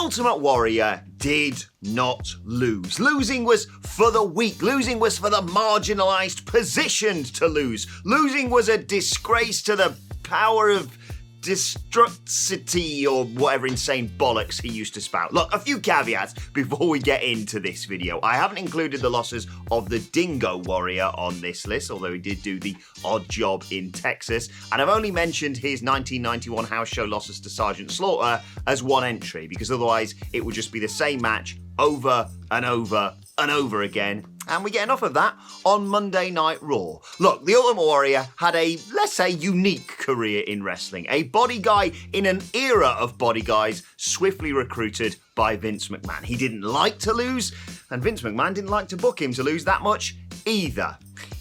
Ultimate Warrior did not lose. Losing was for the weak. Losing was for the marginalised, positioned to lose. Losing was a disgrace to the power of destructicity or whatever insane bollocks he used to spout. Look, a few caveats before we get into this video. I haven't included the losses of the Dingo Warrior on this list, although he did do the odd job in Texas, and I've only mentioned his 1991 house show losses to Sergeant Slaughter as one entry, because otherwise it would just be the same match over and over and over again. And we get enough of that on Monday Night Raw. Look, the Ultimate Warrior had a, let's say, unique career in wrestling. A body guy in an era of body guys swiftly recruited by Vince McMahon. He didn't like to lose, and Vince McMahon didn't like to book him to lose that much either.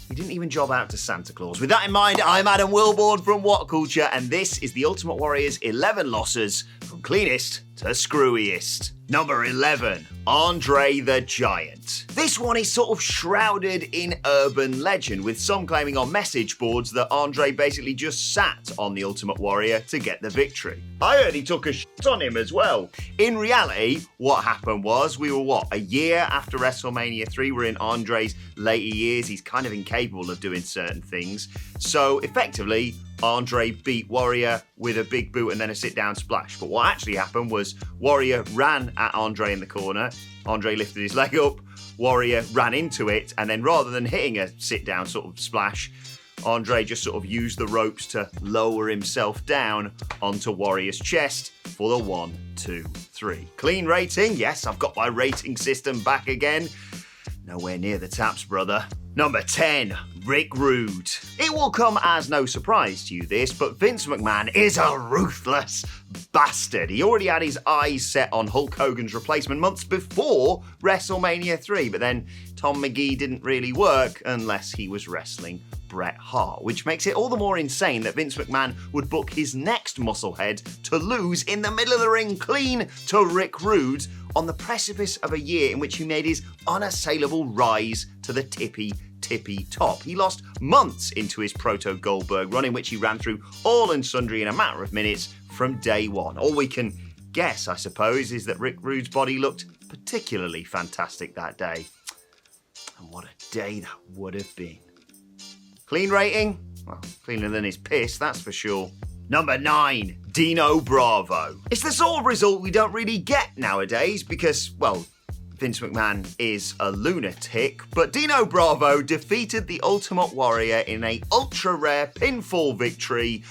He didn't even job out to Santa Claus. With that in mind, I'm Adam Wilborn from What Culture, and this is the Ultimate Warrior's 11 losses from cleanest to screwiest. Number 11, Andre the Giant. This one is sort of shrouded in urban legend, with some claiming on message boards that Andre basically just sat on the Ultimate Warrior to get the victory. I heard he took a shit on him as well. In reality, what happened was, we were a year after WrestleMania 3, we're in Andre's later years, he's kind of incapable of doing certain things. So effectively, Andre beat Warrior with a big boot and then a sit-down splash. But what actually happened was Warrior ran at Andre in the corner. Andre lifted his leg up, Warrior ran into it, and then rather than hitting a sit-down sort of splash, Andre just sort of used the ropes to lower himself down onto Warrior's chest for the 1, 2, 3. Clean rating? Yes, I've got my rating system back again. Nowhere near the taps, brother. Number 10, Rick Rude. It will come as no surprise to you this, but Vince McMahon is a ruthless bastard. He already had his eyes set on Hulk Hogan's replacement months before WrestleMania 3, but then Tom McGee didn't really work unless he was wrestling Bret Hart, which makes it all the more insane that Vince McMahon would book his next musclehead to lose in the middle of the ring clean to Rick Rude on the precipice of a year in which he made his unassailable rise to the tippy top. He lost months into his proto-Goldberg run, in which he ran through all and sundry in a matter of minutes from day one. All we can guess, I suppose, is that Rick Rude's body looked particularly fantastic that day. And what a day that would have been. Clean rating? Well, cleaner than his piss, that's for sure. Number 9, Dino Bravo. It's the sort of result we don't really get nowadays because, well, Vince McMahon is a lunatic, but Dino Bravo defeated the Ultimate Warrior in a ultra-rare pinfall victory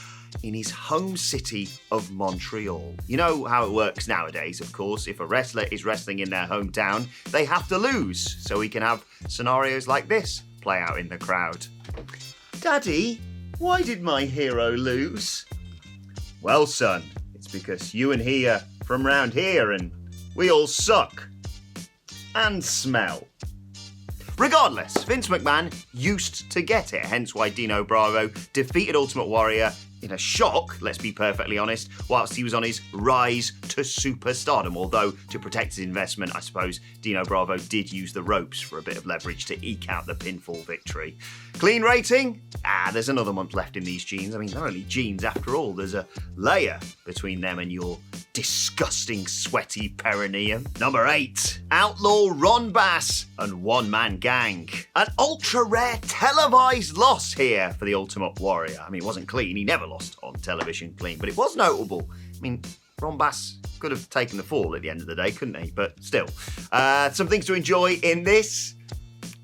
in his home city of Montreal. You know how it works nowadays, of course. If a wrestler is wrestling in their hometown, they have to lose, so we can have scenarios like this play out in the crowd. Daddy, why did my hero lose? Well, son, it's because you and he are from round here and we all suck. And smell. Regardless, Vince McMahon used to get it, hence why Dino Bravo defeated Ultimate Warrior in a shock, let's be perfectly honest, whilst he was on his rise to superstardom. Although, to protect his investment, I suppose Dino Bravo did use the ropes for a bit of leverage to eke out the pinfall victory. Clean rating? There's another month left in these jeans. I mean, they're only jeans after all. There's a layer between them and your disgusting, sweaty perineum. Number 8, Outlaw Ron Bass and One Man Gang. An ultra-rare televised loss here for the Ultimate Warrior. I mean, it wasn't clean. He never lost on television clean, but it was notable. I mean, Ron Bass could have taken the fall at the end of the day, couldn't he? But still, some things to enjoy in this.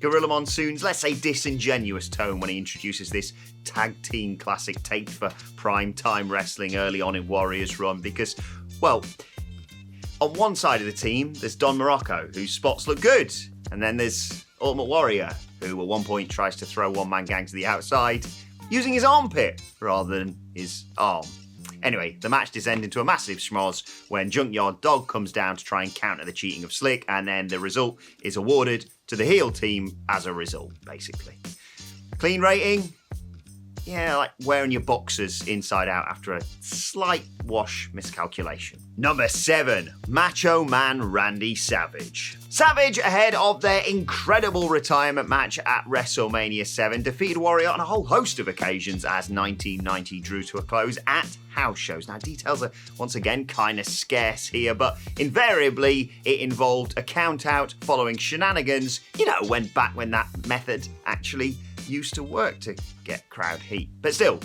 Gorilla Monsoon's, let's say, disingenuous tone when he introduces this tag team classic taped for prime time wrestling early on in Warrior's run because, well, on one side of the team, there's Don Morocco, whose spots look good. And then there's Ultimate Warrior, who at one point tries to throw One Man Gang to the outside using his armpit rather than his arm. Anyway, the match descends into a massive schmoz when Junkyard Dog comes down to try and counter the cheating of Slick, and then the result is awarded to the heel team as a result, basically. Clean rating? Yeah, like wearing your boxers inside out after a slight wash miscalculation. Number 7, Macho Man Randy Savage. Savage, ahead of their incredible retirement match at WrestleMania 7, defeated Warrior on a whole host of occasions as 1990 drew to a close at house shows. Now, details are once again kind of scarce here, but invariably it involved a count-out following shenanigans, you know, when that method actually used to work to get crowd heat. But still,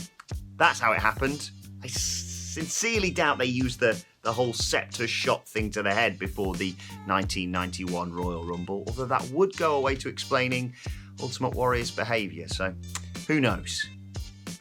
that's how it happened. I sincerely doubt they used the whole scepter shot thing to the head before the 1991 Royal Rumble, although that would go away to explaining Ultimate Warrior's behaviour, so who knows.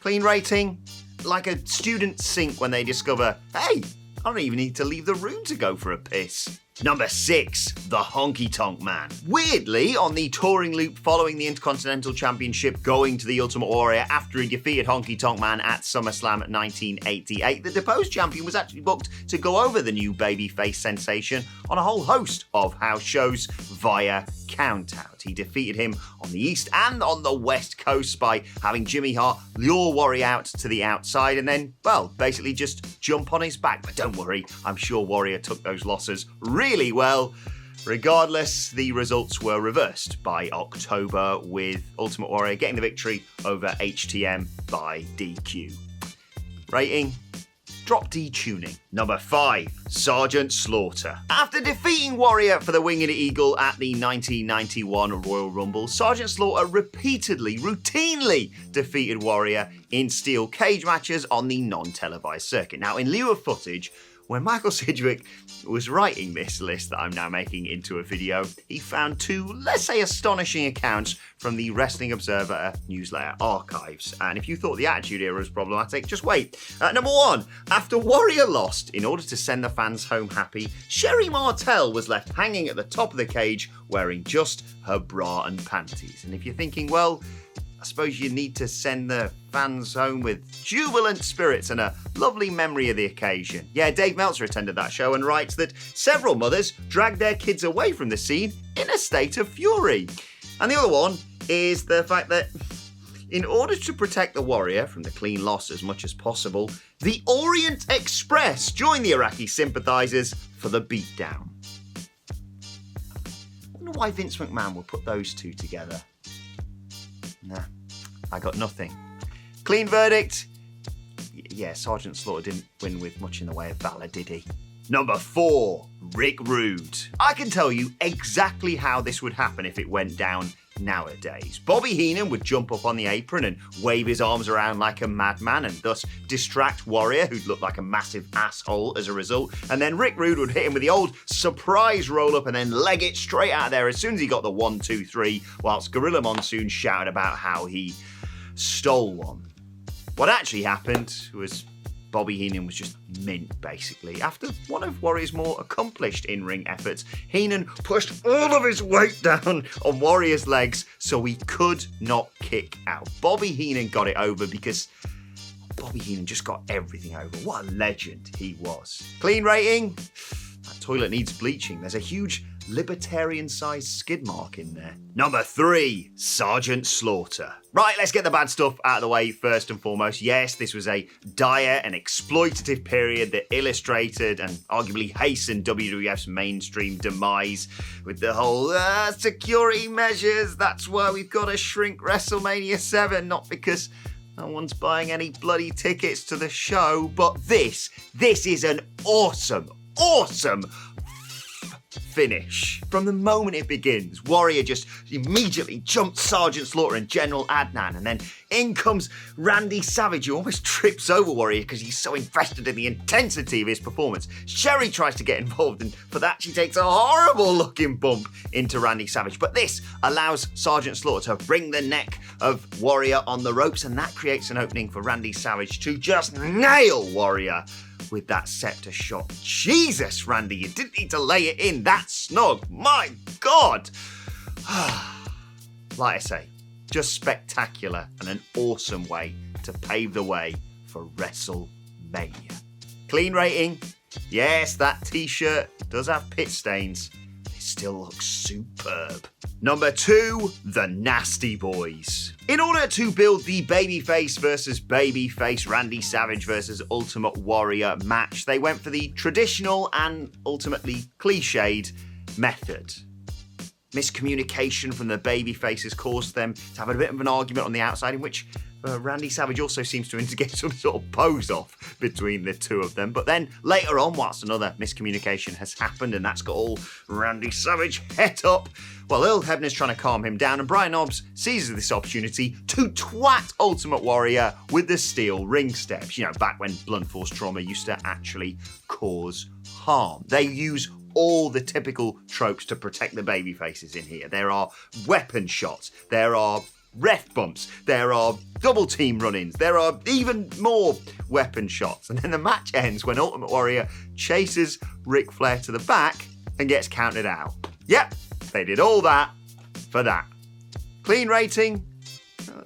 Clean rating, like a student sink when they discover, hey, I don't even need to leave the room to go for a piss. Number 6, the Honky Tonk Man. Weirdly, on the touring loop following the Intercontinental Championship going to the Ultimate Warrior after he defeated Honky Tonk Man at SummerSlam 1988, the deposed champion was actually booked to go over the new babyface sensation on a whole host of house shows via countout. He defeated him on the East and on the West Coast by having Jimmy Hart lure Warrior out to the outside and then, well, basically just jump on his back. But don't worry, I'm sure Warrior took those losses really well. Regardless, the results were reversed by October, with Ultimate Warrior getting the victory over HTM by DQ. Rating? Drop D tuning. Number 5, Sergeant Slaughter. After defeating Warrior for the Winged Eagle at the 1991 Royal Rumble, Sergeant Slaughter routinely defeated Warrior in steel cage matches on the non-televised circuit. Now, in lieu of footage, when Michael Sidgwick was writing this list that I'm now making into a video, he found 2, let's say, astonishing accounts from the Wrestling Observer newsletter archives. And if you thought the Attitude Era was problematic, just wait. Number 1, after Warrior lost, in order to send the fans home happy, Sherry Martel was left hanging at the top of the cage wearing just her bra and panties. And if you're thinking, well, I suppose you need to send the fans home with jubilant spirits and a lovely memory of the occasion. Yeah, Dave Meltzer attended that show and writes that several mothers dragged their kids away from the scene in a state of fury. And the other one is the fact that in order to protect the Warrior from the clean loss as much as possible, the Orient Express joined the Iraqi sympathisers for the beatdown. I wonder why Vince McMahon would put those two together. Nah, I got nothing. Clean verdict? Yeah, Sergeant Slaughter didn't win with much in the way of valor, did he? Number 4, Rick Rude. I can tell you exactly how this would happen if it went down nowadays. Bobby Heenan would jump up on the apron and wave his arms around like a madman and thus distract Warrior, who'd look like a massive asshole as a result. And then Rick Rude would hit him with the old surprise roll-up and then leg it straight out of there as soon as he got the 1, 2, 3, whilst Gorilla Monsoon shouted about how he stole one. What actually happened was Bobby Heenan was just mint, basically. After one of Warrior's more accomplished in-ring efforts, Heenan pushed all of his weight down on Warrior's legs so he could not kick out. Bobby Heenan got it over because Bobby Heenan just got everything over. What a legend he was. Clean rating? That toilet needs bleaching. There's a huge libertarian-sized skid mark in there. Number 3, Sergeant Slaughter. Right, let's get the bad stuff out of the way first and foremost. Yes, this was a dire and exploitative period that illustrated and arguably hastened WWF's mainstream demise with the whole security measures. That's why we've got to shrink WrestleMania 7, not because no one's buying any bloody tickets to the show, but this is an awesome finish. From the moment it begins, Warrior just immediately jumps Sergeant Slaughter and General Adnan, and then in comes Randy Savage, who almost trips over Warrior because he's so invested in the intensity of his performance. Sherry tries to get involved, and for that she takes a horrible looking bump into Randy Savage, but this allows Sergeant Slaughter to bring the neck of Warrior on the ropes, and that creates an opening for Randy Savage to just nail Warrior with that scepter shot. Jesus, Randy, you didn't need to lay it in that snug. My God. Like I say, just spectacular and an awesome way to pave the way for WrestleMania. Clean rating? Yes, that t-shirt does have pit stains. There's still looks superb. Number 2, the Nasty Boys. In order to build the babyface versus babyface Randy Savage versus Ultimate Warrior match, they went for the traditional and ultimately cliched method. Miscommunication from the babyfaces caused them to have a bit of an argument on the outside, in which Randy Savage also seems to instigate some sort of pose-off between the two of them. But then later on, whilst another miscommunication has happened, and that's got all Randy Savage het up, well, Earl Hebner's trying to calm him down, and Brian Knobbs seizes this opportunity to twat Ultimate Warrior with the steel ring steps. You know, back when blunt force trauma used to actually cause harm. They use all the typical tropes to protect the babyfaces in here. There are weapon shots, there are ref bumps, there are double team run-ins, there are even more weapon shots. And then the match ends when Ultimate Warrior chases Ric Flair to the back and gets counted out. Yep, they did all that for that. Clean rating?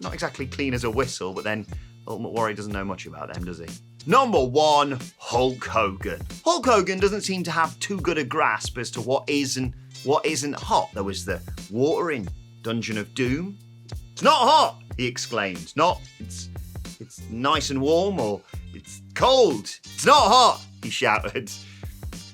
Not exactly clean as a whistle, but then Ultimate Warrior doesn't know much about them, does he? Number 1, Hulk Hogan. Hulk Hogan doesn't seem to have too good a grasp as to what is and what isn't hot. There was the water in Dungeon of Doom. It's not hot, he exclaimed. Not, it's nice and warm, or it's cold. It's not hot, he shouted.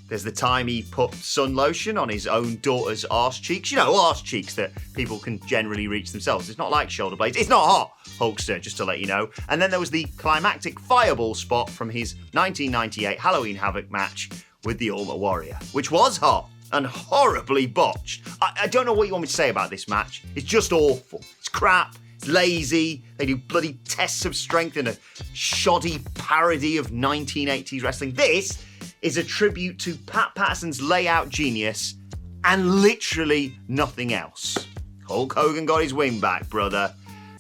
There's the time he put sun lotion on his own daughter's arse cheeks. You know, arse cheeks that people can generally reach themselves. It's not like shoulder blades. It's not hot, Hulkster, just to let you know. And then there was the climactic fireball spot from his 1998 Halloween Havoc match with the Ultimate Warrior, which was hot and horribly botched. I don't know what you want me to say about this match. It's just awful. It's crap. It's lazy. They do bloody tests of strength in a shoddy parody of 1980s wrestling. This is a tribute to Pat Patterson's layout genius and literally nothing else. Hulk Hogan got his wing back, brother.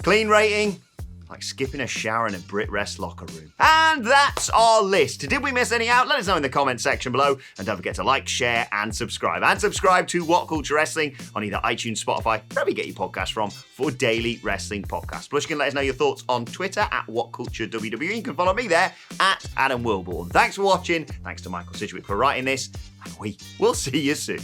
Clean rating? Like skipping a shower in a Brit Rest locker room. And that's our list. Did we miss any out? Let us know in the comment section below. And don't forget to like, share, and subscribe. And subscribe to What Culture Wrestling on either iTunes, Spotify, wherever you get your podcasts from, for daily wrestling podcasts. Plus, you can let us know your thoughts on Twitter at WhatCultureWWE. You can follow me there at Adam Wilborn. Thanks for watching. Thanks to Michael Sidgwick for writing this. And we will see you soon.